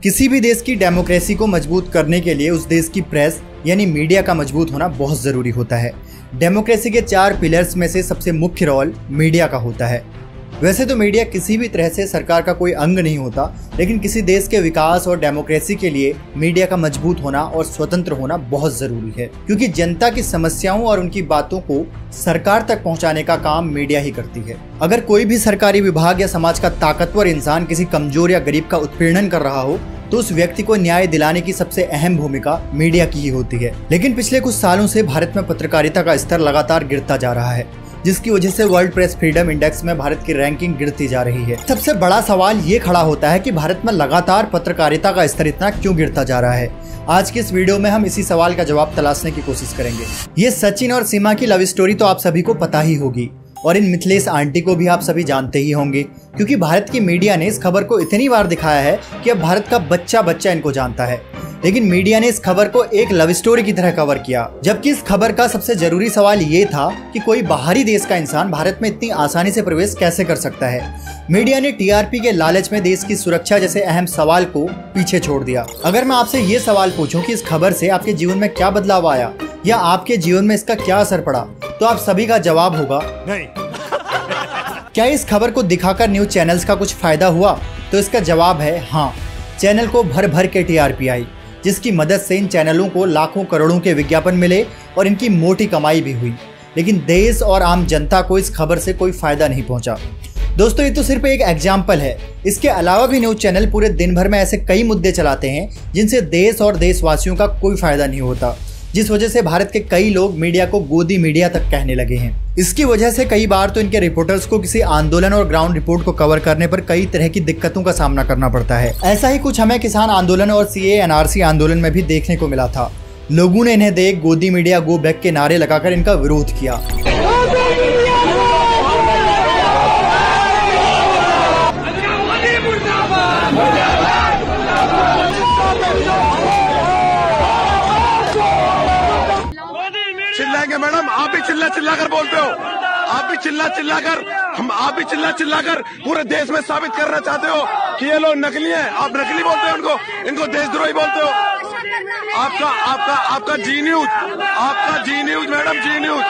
किसी भी देश की डेमोक्रेसी को मजबूत करने के लिए उस देश की प्रेस यानी मीडिया का मजबूत होना बहुत ज़रूरी होता है। डेमोक्रेसी के 4 पिलर्स में से सबसे मुख्य रोल मीडिया का होता है। वैसे तो मीडिया किसी भी तरह से सरकार का कोई अंग नहीं होता, लेकिन किसी देश के विकास और डेमोक्रेसी के लिए मीडिया का मजबूत होना और स्वतंत्र होना बहुत ज़रूरी है, क्योंकि जनता की समस्याओं और उनकी बातों को सरकार तक पहुंचाने का काम मीडिया ही करती है। अगर कोई भी सरकारी विभाग या समाज का ताकतवर इंसान किसी कमजोर या गरीब का उत्पीड़न कर रहा हो, तो उस व्यक्ति को न्याय दिलाने की सबसे अहम भूमिका मीडिया की ही होती है। लेकिन पिछले कुछ सालों से भारत में पत्रकारिता का स्तर लगातार गिरता जा रहा है, जिसकी वजह से वर्ल्ड प्रेस फ्रीडम इंडेक्स में भारत की रैंकिंग गिरती जा रही है। सबसे बड़ा सवाल ये खड़ा होता है कि भारत में लगातार पत्रकारिता का स्तर इतना क्यों गिरता जा रहा है। आज की इस वीडियो में हम इसी सवाल का जवाब तलाशने की कोशिश करेंगे। ये सचिन और सीमा की लव स्टोरी तो आप सभी को पता ही होगी, और इन मिथिलेश आंटी को भी आप सभी जानते ही होंगे, क्योंकि भारत की मीडिया ने इस खबर को इतनी बार दिखाया है कि अब भारत का बच्चा बच्चा इनको जानता है। लेकिन मीडिया ने इस खबर को एक लव स्टोरी की तरह कवर किया, जबकि इस खबर का सबसे जरूरी सवाल ये था कि कोई बाहरी देश का इंसान भारत में इतनी आसानी से प्रवेश कैसे कर सकता है। मीडिया ने टीआरपी के लालच में देश की सुरक्षा जैसे अहम सवाल को पीछे छोड़ दिया। अगर मैं आपसे ये सवाल पूछूं कि इस खबर से आपके जीवन में क्या बदलाव आया या आपके जीवन में इसका क्या असर पड़ा, तो आप सभी का जवाब होगा नहीं। क्या इस खबर को दिखाकर न्यूज चैनल्स का कुछ फायदा हुआ? तो इसका जवाब है हाँ। चैनल को भर भर के टीआरपी आई, जिसकी मदद से इन चैनलों को लाखों करोड़ों के विज्ञापन मिले और इनकी मोटी कमाई भी हुई। लेकिन देश और आम जनता को इस खबर से कोई फायदा नहीं पहुंचा। दोस्तों, ये तो सिर्फ एक एग्जाम्पल है। इसके अलावा भी न्यूज चैनल पूरे दिन भर में ऐसे कई मुद्दे चलाते हैं जिनसे देश और देशवासियों का कोई फायदा नहीं होता, जिस वजह से भारत के कई लोग मीडिया को गोदी मीडिया तक कहने लगे हैं। इसकी वजह से कई बार तो इनके रिपोर्टर्स को किसी आंदोलन और ग्राउंड रिपोर्ट को कवर करने पर कई तरह की दिक्कतों का सामना करना पड़ता है। ऐसा ही कुछ हमें किसान आंदोलन और सीए एनआरसी आंदोलन में भी देखने को मिला था। लोगों ने इन्हें देख गोदी मीडिया गो बैक के नारे लगाकर इनका विरोध किया। चिल्लाएंगे मैडम, आप भी चिल्ला चिल्ला कर बोलते हो, आप भी चिल्ला चिल्ला कर पूरे देश में साबित करना चाहते हो कि ये लोग नकली हैं। आप नकली बोलते हो इनको देशद्रोही बोलते हो। आपका जी न्यूज मैडम, जी न्यूज,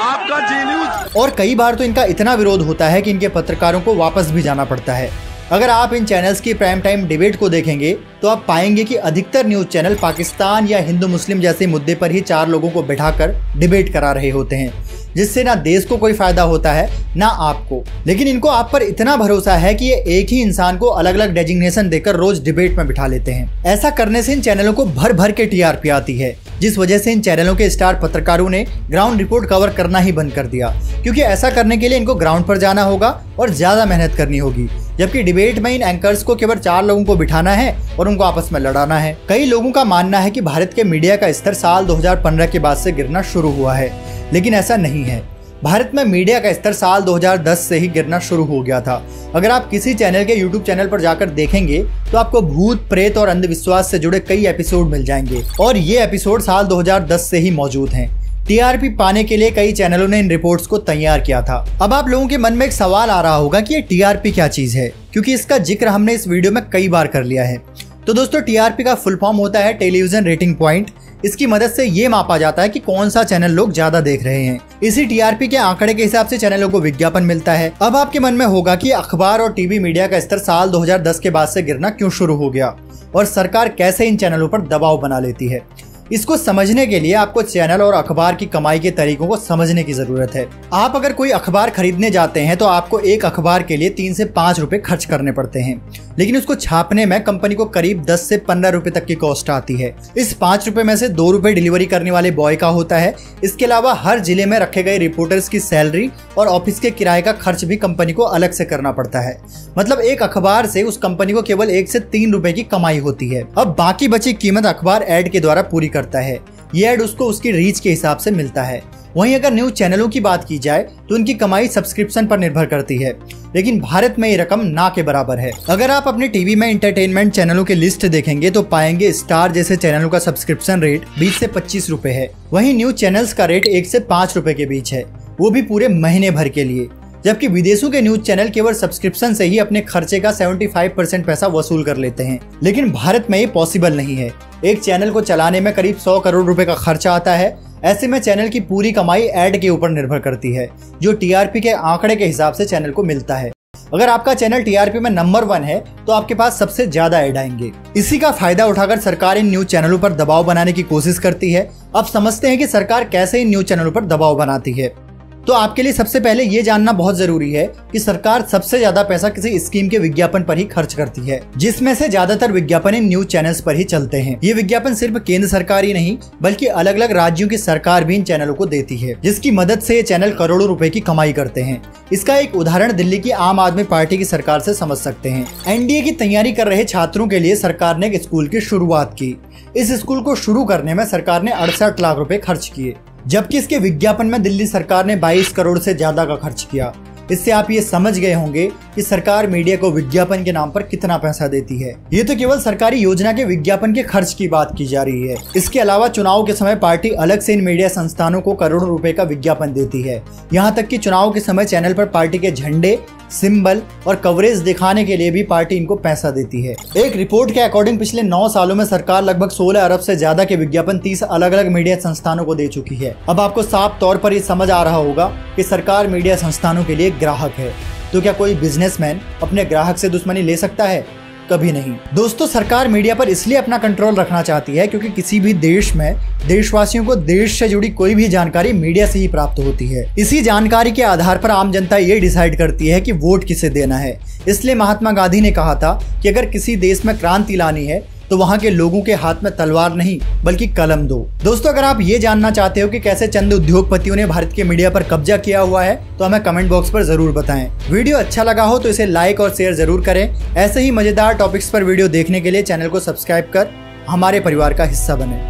आपका जी न्यूज। और कई बार तो इनका इतना विरोध होता है कि इनके पत्रकारों को वापस भी जाना पड़ता है। अगर आप इन चैनल्स की प्राइम टाइम डिबेट को देखेंगे तो आप पाएंगे कि अधिकतर न्यूज चैनल पाकिस्तान या हिंदू मुस्लिम जैसे मुद्दे पर ही 4 लोगों को बिठाकर डिबेट करा रहे होते हैं, जिससे ना देश को कोई फायदा होता है ना आपको। लेकिन इनको आप पर इतना भरोसा है कि ये एक ही इंसान को अलग अलग डेजिग्नेशन देकर रोज डिबेट में बिठा लेते हैं। ऐसा करने से इन चैनलों को भर भर के टीआरपी आती है, जिस वजह से इन चैनलों के स्टार पत्रकारों ने ग्राउंड रिपोर्ट कवर करना ही बंद कर दिया, क्योंकि ऐसा करने के लिए इनको ग्राउंड पर जाना होगा और ज्यादा मेहनत करनी होगी, जबकि डिबेट में इन एंकर्स को केवल 4 लोगों को बिठाना है और उनको आपस में लड़ाना है। कई लोगों का मानना है कि भारत के मीडिया का स्तर साल 2015 के बाद से गिरना शुरू हुआ है, लेकिन ऐसा नहीं है। भारत में मीडिया का स्तर साल 2010 से ही गिरना शुरू हो गया था। अगर आप किसी चैनल के यूट्यूब चैनल पर जाकर देखेंगे तो आपको भूत प्रेत और अंधविश्वास से जुड़े कई एपिसोड मिल जाएंगे, और ये एपिसोड साल 2010 से ही मौजूद हैं। टीआरपी पाने के लिए कई चैनलों ने इन रिपोर्ट्स को तैयार किया था। अब आप लोगों के मन में एक सवाल आ रहा होगा कि ये टीआरपी क्या चीज है, क्योंकि इसका जिक्र हमने इस वीडियो में कई बार कर लिया है। तो दोस्तों, टीआरपी का फुल फॉर्म होता है टेलीविजन रेटिंग पॉइंट। इसकी मदद से ये मापा जाता है कि कौन सा चैनल लोग ज्यादा देख रहे हैं। इसी टीआरपी के आंकड़े के हिसाब से चैनलों को विज्ञापन मिलता है। अब आपके मन में होगा कि अखबार और टीवी मीडिया का स्तर साल 2010 के बाद से गिरना क्यों शुरू हो गया और सरकार कैसे इन चैनलों पर दबाव बना लेती है। इसको समझने के लिए आपको चैनल और अखबार की कमाई के तरीकों को समझने की जरूरत है। आप अगर कोई अखबार खरीदने जाते हैं तो आपको एक अखबार के लिए 3 से 5 रुपए खर्च करने पड़ते हैं, लेकिन उसको छापने में कंपनी को करीब 10 से 15 रुपए तक की कॉस्ट आती है। इस 5 रुपए में से 2 रुपए डिलीवरी करने वाले बॉय का होता है। इसके अलावा हर जिले में रखे गए रिपोर्टर्स की सैलरी और ऑफिस के किराए का खर्च भी कंपनी को अलग से करना पड़ता है। मतलब एक अखबार से उस कंपनी को केवल 1 से 3 रुपए की कमाई होती है। अब बाकी बची कीमत अखबार एड के द्वारा पूरी करता है। ये एड उसको उसकी रीच के हिसाब से मिलता है। वहीं अगर न्यूज चैनलों की बात की जाए तो उनकी कमाई सब्सक्रिप्शन पर निर्भर करती है, लेकिन भारत में ये रकम ना के बराबर है। अगर आप अपने टीवी में एंटरटेनमेंट चैनलों की लिस्ट देखेंगे तो पाएंगे स्टार जैसे चैनलों का सब्सक्रिप्शन रेट 20 से 25 रुपए है। वहीं न्यूज चैनल्स का रेट 1 से 5 रुपए के बीच है, वो भी पूरे महीने भर के लिए। जबकि विदेशों के न्यूज चैनल केवल सब्सक्रिप्शन से ही अपने खर्चे का 75% पैसा वसूल कर लेते हैं। लेकिन भारत में ये पॉसिबल नहीं है। एक चैनल को चलाने में करीब 100 करोड़ रुपए का खर्चा आता है। ऐसे में चैनल की पूरी कमाई ऐड के ऊपर निर्भर करती है, जो टीआरपी के आंकड़े के हिसाब से चैनल को मिलता है। अगर आपका चैनल टीआरपी में नंबर 1 है तो आपके पास सबसे ज्यादा ऐड आएंगे। इसी का फायदा उठाकर सरकार इन न्यूज चैनलों पर दबाव बनाने की कोशिश करती है। अब समझते हैं कि सरकार कैसे इन न्यूज चैनलों पर दबाव बनाती है। तो आपके लिए सबसे पहले ये जानना बहुत जरूरी है कि सरकार सबसे ज्यादा पैसा किसी स्कीम के विज्ञापन पर ही खर्च करती है, जिसमें से ज्यादातर विज्ञापन इन न्यूज चैनल्स पर ही चलते हैं। ये विज्ञापन सिर्फ केंद्र सरकार ही नहीं बल्कि अलग अलग राज्यों की सरकार भी इन चैनलों को देती है, जिसकी मदद से ये चैनल करोड़ों रुपए की कमाई करते हैं। इसका एक उदाहरण दिल्ली की आम आदमी पार्टी की सरकार से समझ सकते हैं। एनडीए की तैयारी कर रहे छात्रों के लिए सरकार ने एक स्कूल की शुरुआत की। इस स्कूल को शुरू करने में सरकार ने 68 लाख रुपए खर्च किए, जबकि इसके विज्ञापन में दिल्ली सरकार ने 22 करोड़ से ज्यादा का खर्च किया। इससे आप ये समझ गए होंगे कि सरकार मीडिया को विज्ञापन के नाम पर कितना पैसा देती है। ये तो केवल सरकारी योजना के विज्ञापन के खर्च की बात की जा रही है। इसके अलावा चुनाव के समय पार्टी अलग से इन मीडिया संस्थानों को करोड़ों रुपए का विज्ञापन देती है। यहाँ तक कि चुनाव के समय चैनल पर पार्टी के झंडे, सिंबल और कवरेज दिखाने के लिए भी पार्टी इनको पैसा देती है। एक रिपोर्ट के अकॉर्डिंग पिछले 9 सालों में सरकार लगभग 16 अरब से ज्यादा के विज्ञापन 30 अलग अलग मीडिया संस्थानों को दे चुकी है। अब आपको साफ तौर पर ये समझ आ रहा होगा कि सरकार मीडिया संस्थानों के लिए ग्राहक है। तो क्या कोई बिजनेसमैन अपने ग्राहक से दुश्मनी ले सकता है? कभी नहीं। दोस्तों, सरकार मीडिया पर इसलिए अपना कंट्रोल रखना चाहती है क्योंकि किसी भी देश में देशवासियों को देश से जुड़ी कोई भी जानकारी मीडिया से ही प्राप्त होती है। इसी जानकारी के आधार पर आम जनता ये डिसाइड करती है कि वोट किसे देना है। इसलिए महात्मा गांधी ने कहा था कि अगर किसी देश में क्रांति लानी है तो वहां के लोगों के हाथ में तलवार नहीं बल्कि कलम दो। दोस्तों, अगर आप ये जानना चाहते हो कि कैसे चंद उद्योगपतियों ने भारत के मीडिया पर कब्जा किया हुआ है तो हमें कमेंट बॉक्स पर जरूर बताएं। वीडियो अच्छा लगा हो तो इसे लाइक और शेयर जरूर करें। ऐसे ही मजेदार टॉपिक्स पर वीडियो देखने के लिए चैनल को सब्सक्राइब कर हमारे परिवार का हिस्सा बने।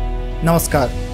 नमस्कार।